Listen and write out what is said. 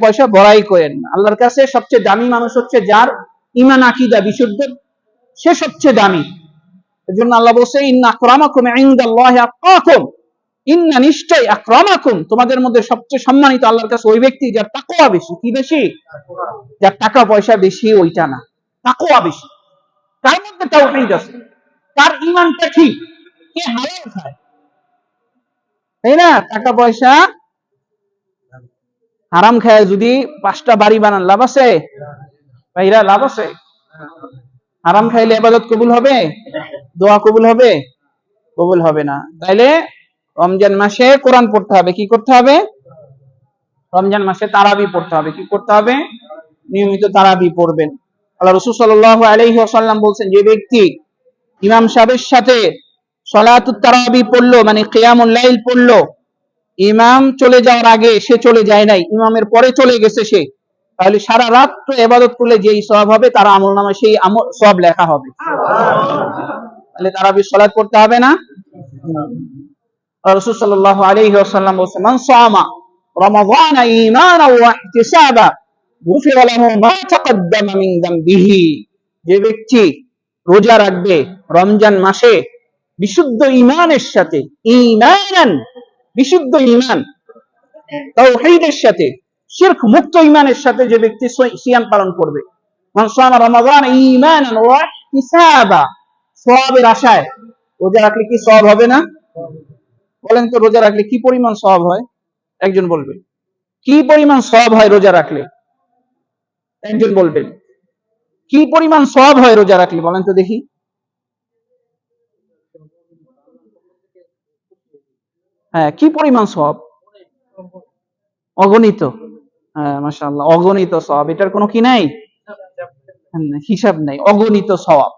পয়সা বড়াই করেন না। আল্লাহর কাছে সবচেয়ে দামি মানুষ হচ্ছে যার ঈমান আকীদা বিশুদ্ধ, সে সবচেয়ে দামি। এজন্য আল্লাহ বলছে ইন্না আকরামাকুম ইনদাল্লাহি আতকাকুম, ইন্না নিশ্চয় আকরামাকুম, তোমাদের মধ্যে সবচেয়ে সম্মানিত আল্লাহর কাছে ওই ব্যক্তি যার তাকওয়া বেশি। কি বেশি? যার টাকা পয়সা বেশি ওইটা না, তাকওয়া বেশি। তার মধ্যে তাওহীদ আছে, তার ঈমানটা ঠিক, কে হালাল খায়, তাই না? টাকা পয়সা হারাম খায় যদি 5টা বাড়ি বানান, লাভ আছে ভাইরা? লাভ আছে? হারাম খাইলে ইবাদত কবুল হবে? দোয়া কবুল হবে? কবুল হবে না। তাইলে রমজান মাসে কোরআন পড়তে হবে। কি করতে হবে? রমজান মাসে তারাবি পড়তে হবে। কি করতে হবে? নিয়মিত তারাবি পড়বেন। আল্লাহ রাসূল সাল্লাল্লাহু আলাইহি ওয়াসাল্লাম বলেন, যে ব্যক্তি ইমাম সাহেবের সাথে সালাতুত তারাবি পড়লো, মানে কিয়ামুল লাইল পড়লো, ইমাম চলে যাওয়ার আগে সে চলে যায় নাই, ইমামের পরে চলে গেছে সে, তাহলে সারা রাত ইবাদত করলে যেই সওয়াব হবে তার আমলনামায় সেই সওয়াব লেখা হবে। তাহলে তারাবির সালাত পড়তে হবে না? রাসূল সাল্লাল্লাহু আলাইহি ওয়াসাল্লাম বলেন, মান সামা রমাদানা ঈমানান ওয়া ইহতিসাবা গুফিরা লাহু মা তাকদ্দামা মিন যামবিহি, যে ব্যক্তি রোজা রাখবে রমজান মাসে বিশুদ্ধ ঈমানের সাথে, ঈমানান বিশুদ্ধ ঈমান, তাওহীদের সাথে, শিরক মুক্ত ঈমানের সাথে যে ব্যক্তি সিয়াম পালন করবে, মান সামা রমাদানা ঈমানান ওয়া ইহতিসাবা, সওয়াবের আশায়, রোজা রাখলে কি সওয়াব হবে না? বলেন তো, রোজা রাখলে কি পরিমাণ সওয়াব হয়? একজন বলবে। কি পরিমাণ সওয়াব হয় রোজা রাখলে? একজন বলবেন। কি পরিমাণ সওয়াব হয় রোজা রাখলে? বলেন তো দেখি। হ্যাঁ, কি পরিমাণ সওয়াব? অগণিত। হ্যাঁ, মাশাআল্লাহ, অগণিত সওয়াব। এটার কোনো কি নাই? হিসাব নাই, অগণিত সওয়াব।